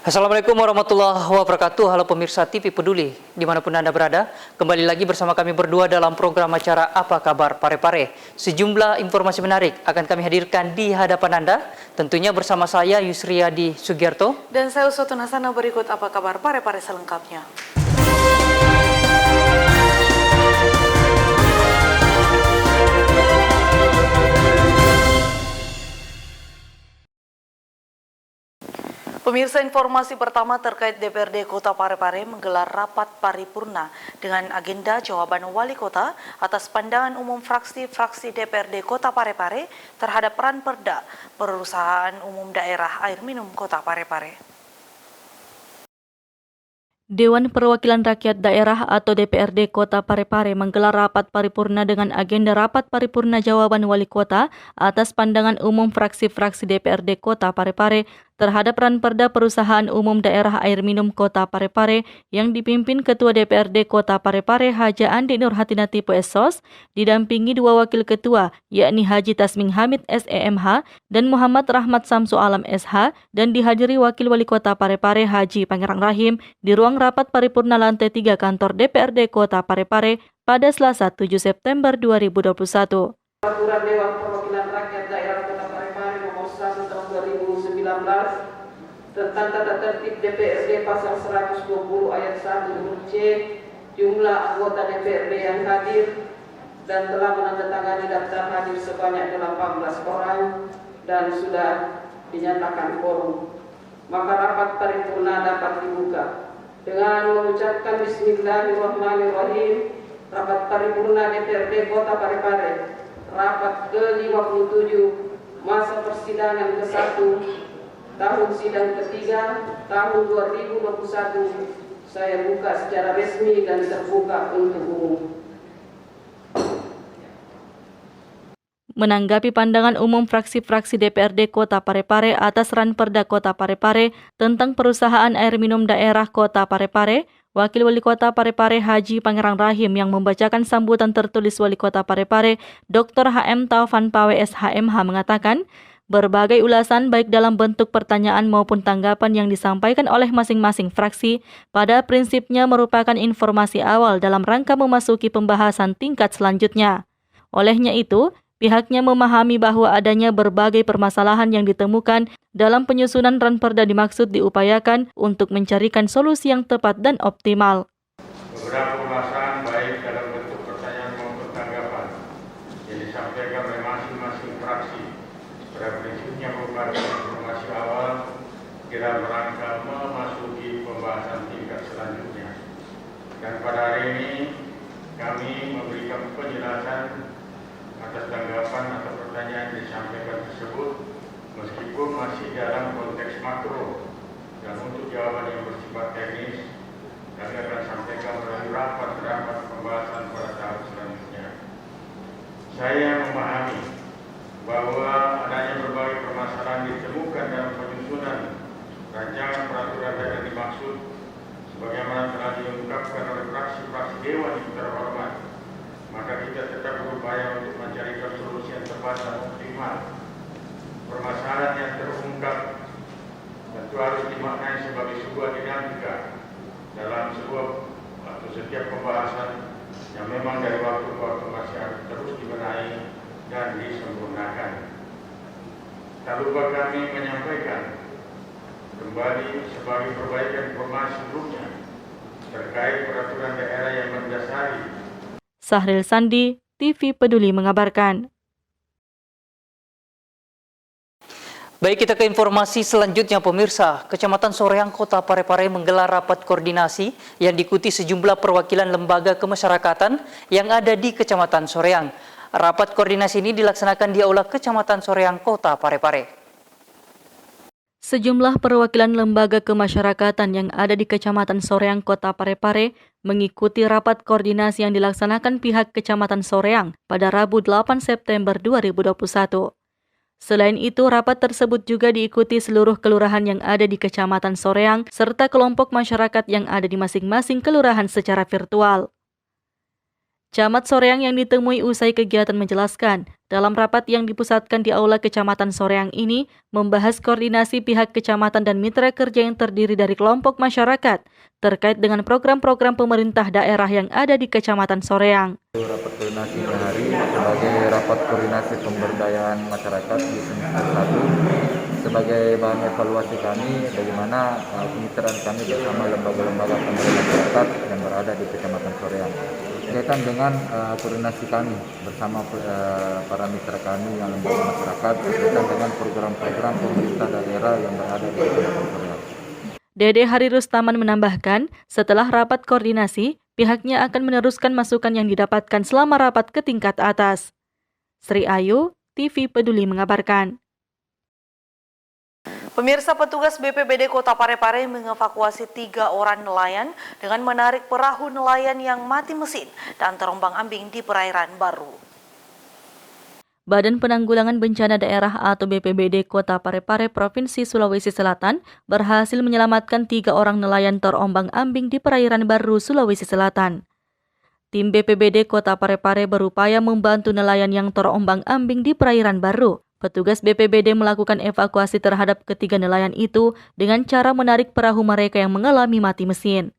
Assalamualaikum warahmatullahi wabarakatuh. Halo pemirsa TV Peduli, dimanapun Anda berada. Kembali lagi bersama kami berdua dalam program acara Apa Kabar Parepare. Sejumlah informasi menarik akan kami hadirkan di hadapan Anda. Tentunya bersama saya Yusriyadi Sugiarto. Dan saya Uswatun Hasanah, berikut Apa Kabar Parepare selengkapnya. Pemirsa, informasi pertama terkait DPRD Kota Parepare menggelar rapat paripurna dengan agenda jawaban Wali Kota atas pandangan umum fraksi-fraksi DPRD Kota Parepare terhadap Ranperda Perusahaan Umum Daerah Air Minum Kota Parepare. Dewan Perwakilan Rakyat Daerah atau DPRD Kota Parepare menggelar rapat paripurna dengan agenda rapat paripurna jawaban Wali Kota atas pandangan umum fraksi-fraksi DPRD Kota Parepare terhadap Ranperda Perusahaan Umum Daerah Air Minum Kota Parepare yang dipimpin Ketua DPRD Kota Parepare Haja Andi Nurhatinati PSOS, didampingi dua wakil ketua yakni Haji Tasming Hamid SEMH dan Muhammad Rahmat Samsu Alam SH, dan dihadiri Wakil Wali Kota Parepare Haji Pangerang Rahim di ruang rapat paripurna lantai 3 kantor DPRD Kota Parepare pada Selasa 7 September 2021. Peraturan Dewan Perwakilan Rakyat Daerah Kota Parepare nomor 1 tahun 2019 tentang tata tertib DPRD pasal 120 ayat 1 huruf C, jumlah anggota DPRD yang hadir dan telah menandatangani daftar hadir sebanyak 18 orang dan sudah dinyatakan quorum. Maka rapat paripurna dapat dibuka dengan mengucapkan Bismillahirrahmanirrahim. Rapat paripurna DPRD Kota Parepare rapat ke-57 masa persidangan ke-1 tahun sidang ketiga tahun 2021 saya buka secara resmi dan terbuka untuk umum. Menanggapi pandangan umum fraksi-fraksi DPRD Kota Parepare atas Ranperda Kota Parepare tentang Perusahaan Air Minum Daerah Kota Parepare, Wakil Wali Kota Parepare Haji Pangerang Rahim yang membacakan sambutan tertulis Wali Kota Parepare, Dr. HM Taufan Pawe SHMH mengatakan, berbagai ulasan baik dalam bentuk pertanyaan maupun tanggapan yang disampaikan oleh masing-masing fraksi pada prinsipnya merupakan informasi awal dalam rangka memasuki pembahasan tingkat selanjutnya. Olehnya itu, pihaknya memahami bahwa adanya berbagai permasalahan yang ditemukan dalam penyusunan Ranperda dimaksud diupayakan untuk mencarikan solusi yang tepat dan optimal. Beberapa ulasan baik dalam bentuk pertanyaan maupun tanggapan yang disampaikan oleh masing-masing fraksi pada prinsipnya merupakan informasi awal dalam rangka memasuki pembahasan tingkat selanjutnya. Dan pada hari ini kami memberikan penjelasan atas tanggapan atau pertanyaan yang disampaikan tersebut meskipun masih dalam konteks makro, dan untuk jawaban yang bersifat teknis kami akan sampaikan melalui rapat pembahasan pada tahap selanjutnya. Saya memahami bahwa adanya berbagai permasalahan ditemukan dalam penyusunan rancangan peraturan daerah dimaksud sebagaimana telah diungkapkan oleh fraksi-fraksi dewan yang terhormat. Maka kita tetap berupaya untuk mencari solusi yang tepat dan optimal. Permasalahan yang terungkap tentu harus dimaknai sebagai sebuah dinamika dalam sebuah atau setiap pembahasan yang memang dari waktu ke waktu masih harus terus dibenahi dan disempurnakan. Tak lupa kami menyampaikan kembali sebagai perbaikan informasi sebelumnya terkait peraturan daerah yang mendasari. Sahril Sandi, TV Peduli mengabarkan. Baik, kita ke informasi selanjutnya pemirsa. Kecamatan Soreang Kota Parepare menggelar rapat koordinasi yang diikuti sejumlah perwakilan lembaga kemasyarakatan yang ada di Kecamatan Soreang. Rapat koordinasi ini dilaksanakan di Aula Kecamatan Soreang Kota Parepare. Sejumlah perwakilan lembaga kemasyarakatan yang ada di Kecamatan Soreang Kota Parepare mengikuti rapat koordinasi yang dilaksanakan pihak Kecamatan Soreang pada Rabu 8 September 2021. Selain itu, rapat tersebut juga diikuti seluruh kelurahan yang ada di Kecamatan Soreang serta kelompok masyarakat yang ada di masing-masing kelurahan secara virtual. Camat Soreang yang ditemui usai kegiatan menjelaskan, dalam rapat yang dipusatkan di Aula Kecamatan Soreang ini, membahas koordinasi pihak kecamatan dan mitra kerja yang terdiri dari kelompok masyarakat terkait dengan program-program pemerintah daerah yang ada di Kecamatan Soreang. Rapat koordinasi hari sebagai rapat koordinasi pemberdayaan masyarakat di semester 1 sebagai bahan evaluasi kami bagaimana kemitraan kami bersama lembaga-lembaga pemberdayaan masyarakat yang berada di Kecamatan Soreang. Berkaitan dengan koordinasi kami bersama para mitra kami yang lembaga masyarakat berkaitan dengan program-program pemerintah daerah yang berada di Kecamatan Soreang. Dede Hari Rustaman menambahkan, setelah rapat koordinasi, pihaknya akan meneruskan masukan yang didapatkan selama rapat ke tingkat atas. Sri Ayu, TV Peduli mengabarkan. Pemirsa, petugas BPBD Kota Parepare mengevakuasi 3 orang nelayan dengan menarik perahu nelayan yang mati mesin dan terombang-ambing di perairan baru. Badan Penanggulangan Bencana Daerah atau BPBD Kota Parepare Provinsi Sulawesi Selatan berhasil menyelamatkan 3 orang nelayan terombang-ambing di perairan baru Sulawesi Selatan. Tim BPBD Kota Parepare berupaya membantu nelayan yang terombang-ambing di perairan baru. Petugas BPBD melakukan evakuasi terhadap ketiga nelayan itu dengan cara menarik perahu mereka yang mengalami mati mesin.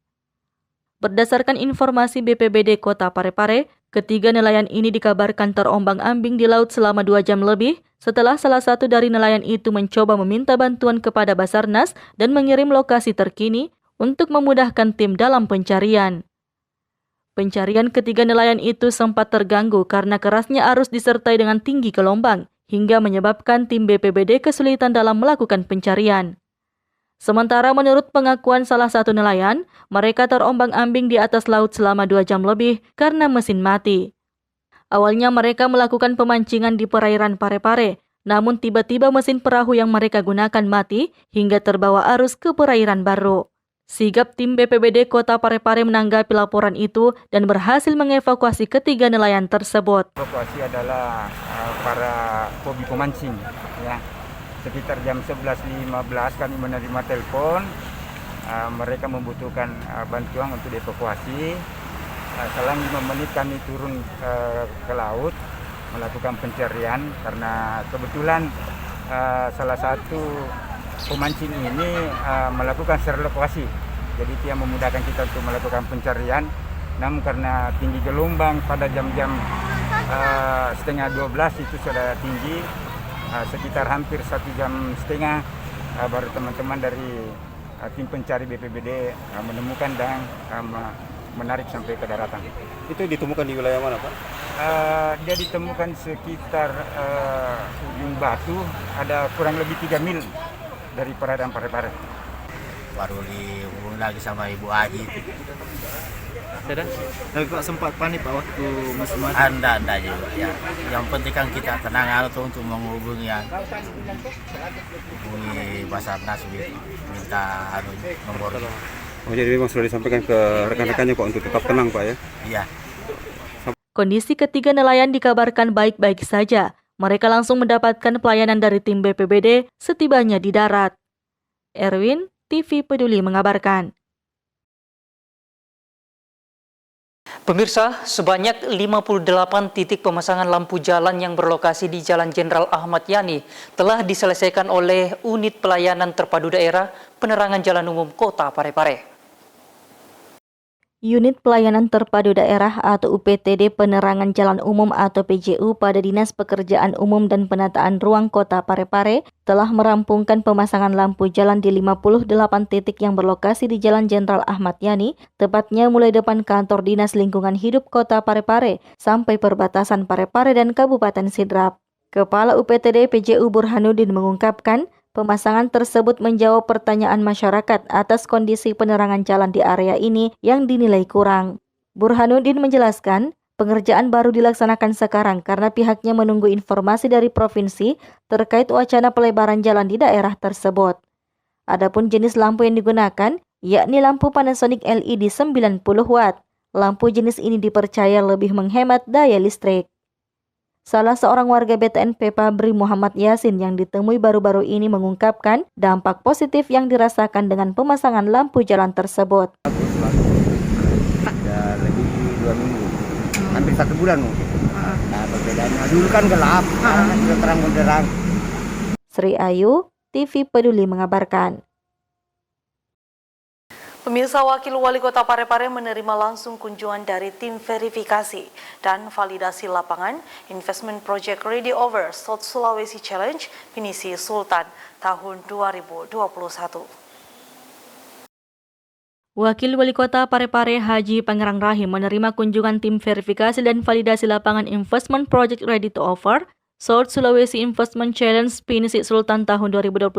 Berdasarkan informasi BPBD Kota Parepare, ketiga nelayan ini dikabarkan terombang-ambing di laut selama 2 jam lebih setelah salah satu dari nelayan itu mencoba meminta bantuan kepada Basarnas dan mengirim lokasi terkini untuk memudahkan tim dalam pencarian. Pencarian ketiga nelayan itu sempat terganggu karena kerasnya arus disertai dengan tinggi gelombang, hingga menyebabkan tim BPBD kesulitan dalam melakukan pencarian. Sementara menurut pengakuan salah satu nelayan, mereka terombang-ambing di atas laut selama 2 jam lebih karena mesin mati. Awalnya mereka melakukan pemancingan di perairan Parepare, namun tiba-tiba mesin perahu yang mereka gunakan mati hingga terbawa arus ke perairan baru. Sigap tim BPBD Kota Parepare menanggapi laporan itu dan berhasil mengevakuasi ketiga nelayan tersebut. Evakuasi adalah para hobi pemancing, ya. Sekitar jam 11.15 kami menerima telepon, mereka membutuhkan bantuan untuk dievakuasi. Selang 5 menit kami turun ke laut melakukan pencarian karena kebetulan salah satu pemancing ini melakukan serelokasi, jadi dia memudahkan kita untuk melakukan pencarian. Namun karena tinggi gelombang pada jam-jam 11:30 itu sudah tinggi, sekitar hampir 1,5 jam baru teman-teman dari tim pencari BPBD menemukan dan menarik sampai ke daratan. Itu ditemukan di wilayah mana, Pak? Dia ditemukan sekitar ujung Batu, ada kurang lebih 3 mil dari perairan Parepare. Baru dihubungi lagi sama Ibu Aji. Tapi Pak sempat panik Pak waktu masih mati? Anda juga ya. Yang penting kan kita tenang untuk menghubungi Basarnas minta nomor. Oh, jadi memang sudah disampaikan ke rekan-rekannya Pak untuk tetap tenang Pak ya? Iya. Kondisi ketiga nelayan dikabarkan baik-baik saja. Mereka langsung mendapatkan pelayanan dari tim BPBD setibanya di darat. Erwin, TV Peduli mengabarkan. Pemirsa, sebanyak 58 titik pemasangan lampu jalan yang berlokasi di Jalan Jenderal Ahmad Yani telah diselesaikan oleh Unit Pelayanan Terpadu Daerah Penerangan Jalan Umum Kota Parepare. Unit Pelayanan Terpadu Daerah atau UPTD Penerangan Jalan Umum atau PJU pada Dinas Pekerjaan Umum dan Penataan Ruang Kota Parepare telah merampungkan pemasangan lampu jalan di 58 titik yang berlokasi di Jalan Jenderal Ahmad Yani, tepatnya mulai depan kantor Dinas Lingkungan Hidup Kota Parepare sampai perbatasan Parepare dan Kabupaten Sidrap. Kepala UPTD PJU Burhanuddin mengungkapkan, pemasangan tersebut menjawab pertanyaan masyarakat atas kondisi penerangan jalan di area ini yang dinilai kurang. Burhanuddin menjelaskan, pengerjaan baru dilaksanakan sekarang karena pihaknya menunggu informasi dari provinsi terkait wacana pelebaran jalan di daerah tersebut. Adapun jenis lampu yang digunakan, yakni lampu Panasonic LED 90 watt. Lampu jenis ini dipercaya lebih menghemat daya listrik. Salah seorang warga BTNP Pabri Muhammad Yasin yang ditemui baru-baru ini mengungkapkan dampak positif yang dirasakan dengan pemasangan lampu jalan tersebut. Ya lebih 2 minggu, hampir 1 bulan mungkin. Nah, perbedaannya dulu kan gelap, sekarang kan sudah terang benderang. Sri Ayu, TV Peduli mengabarkan. Pemirsa, Wakil Wali Kota Parepare menerima langsung kunjungan dari tim verifikasi dan validasi lapangan Investment Project Ready Over South Sulawesi Challenge Pinisi Sultan tahun 2021. Wakil Wali Kota Parepare Haji Pangerang Rahim menerima kunjungan tim verifikasi dan validasi lapangan Investment Project Ready to Offer South Sulawesi Investment Challenge Pinisi Sultan tahun 2021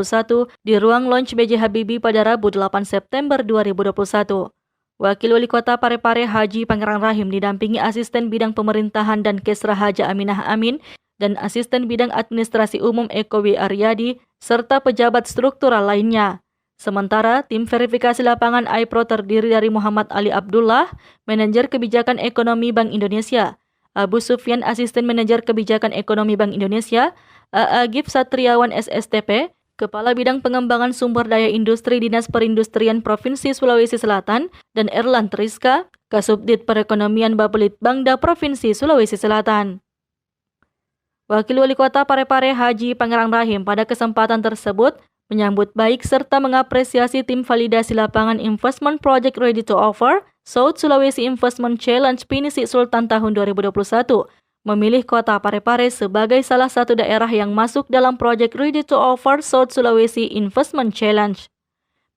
di ruang launch B.J. Habibie pada Rabu 8 September 2021. Wakil Wali Kota Parepare Haji Pangerang Rahim didampingi Asisten Bidang Pemerintahan dan Kesra Haja Aminah Amin dan Asisten Bidang Administrasi Umum Eko W. Aryadi serta pejabat struktural lainnya. Sementara, tim verifikasi lapangan iPro terdiri dari Muhammad Ali Abdullah, Manajer Kebijakan Ekonomi Bank Indonesia, Abu Sufyan, Asisten Manajer Kebijakan Ekonomi Bank Indonesia, Agif Satriawan SSTP, Kepala Bidang Pengembangan Sumber Daya Industri Dinas Perindustrian Provinsi Sulawesi Selatan, dan Erlan Triska, Kasubdit Perekonomian Bapelit Bangda Provinsi Sulawesi Selatan. Wakil Wali Kota Parepare Haji Pangerang Rahim pada kesempatan tersebut menyambut baik serta mengapresiasi tim validasi lapangan Investment Project Ready to Offer South Sulawesi Investment Challenge Pinisi Sultan tahun 2021 memilih Kota Parepare sebagai salah satu daerah yang masuk dalam Project Ready to Offer South Sulawesi Investment Challenge.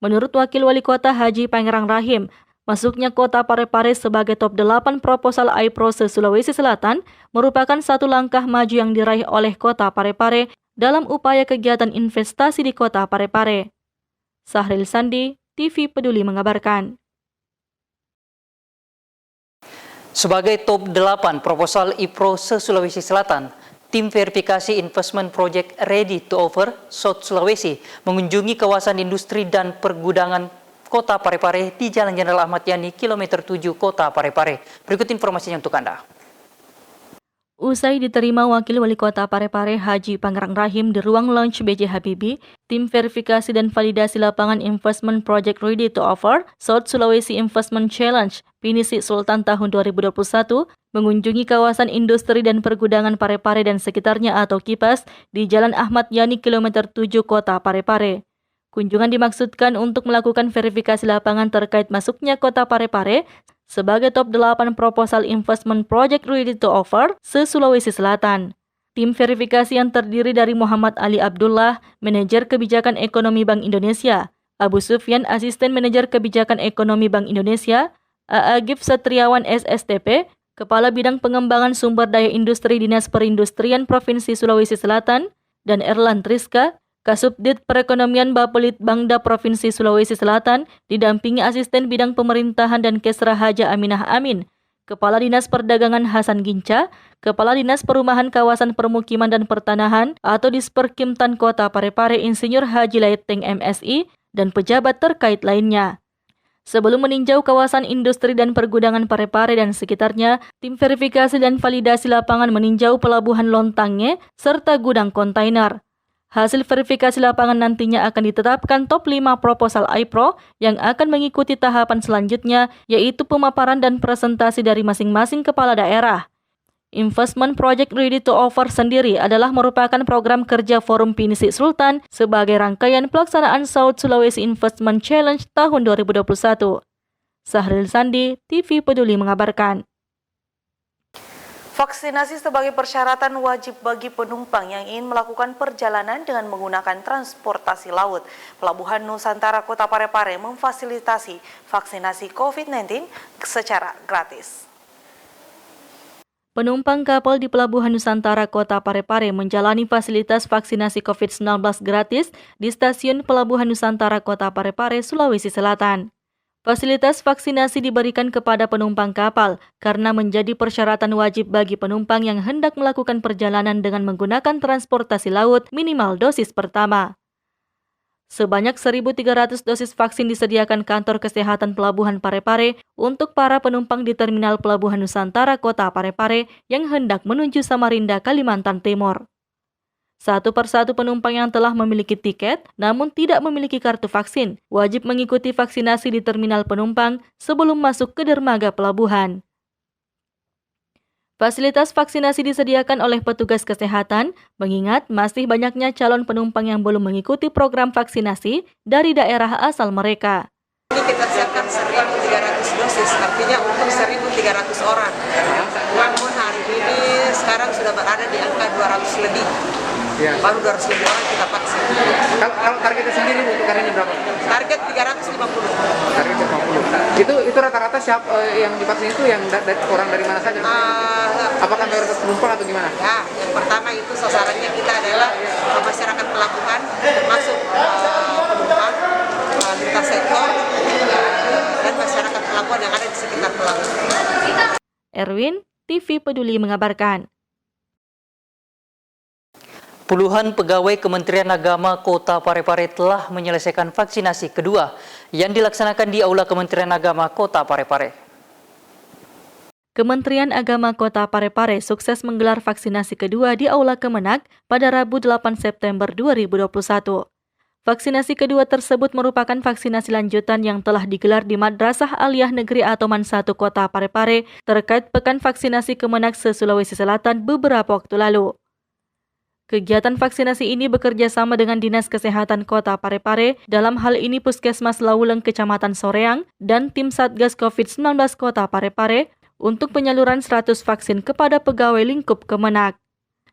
Menurut Wakil Wali Kota Haji Pangerang Rahim, masuknya Kota Parepare sebagai top 8 proposal iPro se-Sulawesi Selatan merupakan satu langkah maju yang diraih oleh Kota Parepare dalam upaya kegiatan investasi di Kota Parepare. Sahril Sandi, TV Peduli mengabarkan. Sebagai top 8 proposal iPro se-Sulawesi Selatan, tim verifikasi Investment Project Ready to Offer South Sulawesi mengunjungi kawasan industri dan pergudangan Kota Parepare di Jalan Jenderal Ahmad Yani, kilometer 7 Kota Parepare. Berikut informasinya untuk Anda. Usai diterima Wakil Wali Kota Parepare Haji Pangerang Rahim di ruang launch B.J. Habibie, tim verifikasi dan validasi lapangan Investment Project Ready to Offer South Sulawesi Investment Challenge Pinisi Sultan tahun 2021 mengunjungi kawasan industri dan pergudangan Parepare dan sekitarnya atau KIPAS di Jalan Ahmad Yani kilometer 7 Kota Parepare. Kunjungan dimaksudkan untuk melakukan verifikasi lapangan terkait masuknya Kota Parepare sebagai top 8 proposal Investment Project Ready to Offer se-Sulawesi Selatan. Tim verifikasi yang terdiri dari Muhammad Ali Abdullah, Manajer Kebijakan Ekonomi Bank Indonesia, Abu Sufyan, Asisten Manajer Kebijakan Ekonomi Bank Indonesia, Agif Satriawan SSTP, Kepala Bidang Pengembangan Sumber Daya Industri Dinas Perindustrian Provinsi Sulawesi Selatan, dan Erlan Triska, Kasubdit Perekonomian Bapelit Bangda Provinsi Sulawesi Selatan didampingi Asisten Bidang Pemerintahan dan Kesra Haja Aminah Amin, Kepala Dinas Perdagangan Hasan Ginca, Kepala Dinas Perumahan Kawasan Permukiman dan Pertanahan atau Disperkimtan Kota Parepare Insinyur Haji Laiteng MSI, dan pejabat terkait lainnya. Sebelum meninjau kawasan industri dan pergudangan Parepare dan sekitarnya, tim verifikasi dan validasi lapangan meninjau pelabuhan Lontange serta gudang kontainer. Hasil verifikasi lapangan nantinya akan ditetapkan top 5 proposal iPro yang akan mengikuti tahapan selanjutnya, yaitu pemaparan dan presentasi dari masing-masing kepala daerah. Investment Project Ready to Offer sendiri adalah merupakan program kerja Forum Pinisi Sultan sebagai rangkaian pelaksanaan South Sulawesi Investment Challenge tahun 2021. Sahril Sandi, TV Peduli mengabarkan. Vaksinasi sebagai persyaratan wajib bagi penumpang yang ingin melakukan perjalanan dengan menggunakan transportasi laut. Pelabuhan Nusantara Kota Parepare memfasilitasi vaksinasi COVID-19 secara gratis. Penumpang kapal di Pelabuhan Nusantara Kota Parepare menjalani fasilitas vaksinasi COVID-19 gratis di Stasiun Pelabuhan Nusantara Kota Parepare, Sulawesi Selatan. Fasilitas vaksinasi diberikan kepada penumpang kapal karena menjadi persyaratan wajib bagi penumpang yang hendak melakukan perjalanan dengan menggunakan transportasi laut minimal dosis pertama. Sebanyak 1.300 dosis vaksin disediakan Kantor Kesehatan Pelabuhan Parepare untuk para penumpang di Terminal Pelabuhan Nusantara Kota Parepare yang hendak menuju Samarinda, Kalimantan Timur. Satu persatu penumpang yang telah memiliki tiket namun tidak memiliki kartu vaksin wajib mengikuti vaksinasi di terminal penumpang sebelum masuk ke dermaga pelabuhan. Fasilitas vaksinasi disediakan oleh petugas kesehatan, mengingat masih banyaknya calon penumpang yang belum mengikuti program vaksinasi dari daerah asal mereka. Ini kita siapkan 1.300 dosis, artinya untuk 1.300 orang. Namun hari ini sekarang sudah berada di angka 200 lebih. Ya. Baru 200 lebih orang kita vaksin. Kalau targetnya sendiri untuk hari ini berapa? Target 350. Target 50. Itu rata-rata siapa yang divaksin itu yang orang dari mana saja? Apakah mayoritas penumpang atau gimana? Ya, yang pertama itu sasarannya kita adalah masyarakat pelabuhan, termasuk penumpang, lintas sektor, dan masyarakat pelabuhan yang ada di sekitar pelabuhan. Erwin, TV Peduli mengabarkan. Puluhan pegawai Kementerian Agama Kota Parepare telah menyelesaikan vaksinasi kedua yang dilaksanakan di Aula Kementerian Agama Kota Parepare. Kementerian Agama Kota Parepare sukses menggelar vaksinasi kedua di Aula Kemenak pada Rabu 8 September 2021. Vaksinasi kedua tersebut merupakan vaksinasi lanjutan yang telah digelar di Madrasah Aliyah Negeri Atoman 1 Kota Parepare terkait Pekan Vaksinasi Kemenak se-Sulawesi Selatan beberapa waktu lalu. Kegiatan vaksinasi ini bekerja sama dengan Dinas Kesehatan Kota Parepare, dalam hal ini Puskesmas Lauleng Kecamatan Soreang dan tim Satgas COVID-19 Kota Parepare untuk penyaluran 100 vaksin kepada pegawai lingkup Kemenak.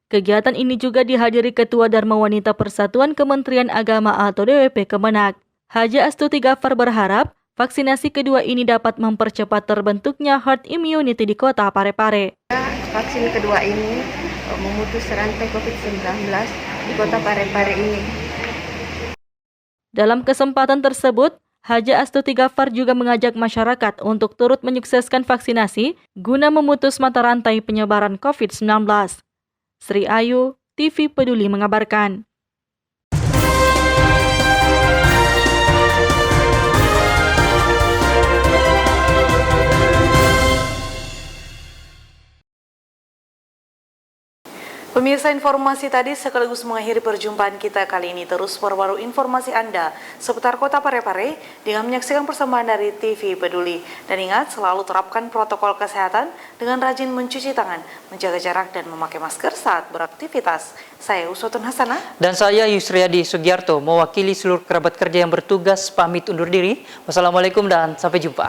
Kegiatan ini juga dihadiri Ketua Dharma Wanita Persatuan Kementerian Agama atau DWP Kemenak. Haja Astuti Ghaffar berharap vaksinasi kedua ini dapat mempercepat terbentuknya herd immunity di Kota Parepare. Vaksin kedua ini memutus rantai COVID-19 di Kota Parepare ini. Dalam kesempatan tersebut, Haja Astuti Ghaffar juga mengajak masyarakat untuk turut menyukseskan vaksinasi guna memutus mata rantai penyebaran COVID-19. Sri Ayu, TV Peduli mengabarkan. Pemirsa, informasi tadi sekaligus mengakhiri perjumpaan kita kali ini. Terus perbarui informasi Anda seputar Kota Parepare dengan menyaksikan persembahan dari TV Peduli. Dan ingat, selalu terapkan protokol kesehatan dengan rajin mencuci tangan, menjaga jarak dan memakai masker saat beraktivitas. Saya Uswatun Hasanah. Dan saya Yusriadi Sugiarto, mewakili seluruh kerabat kerja yang bertugas pamit undur diri. Wassalamualaikum dan sampai jumpa.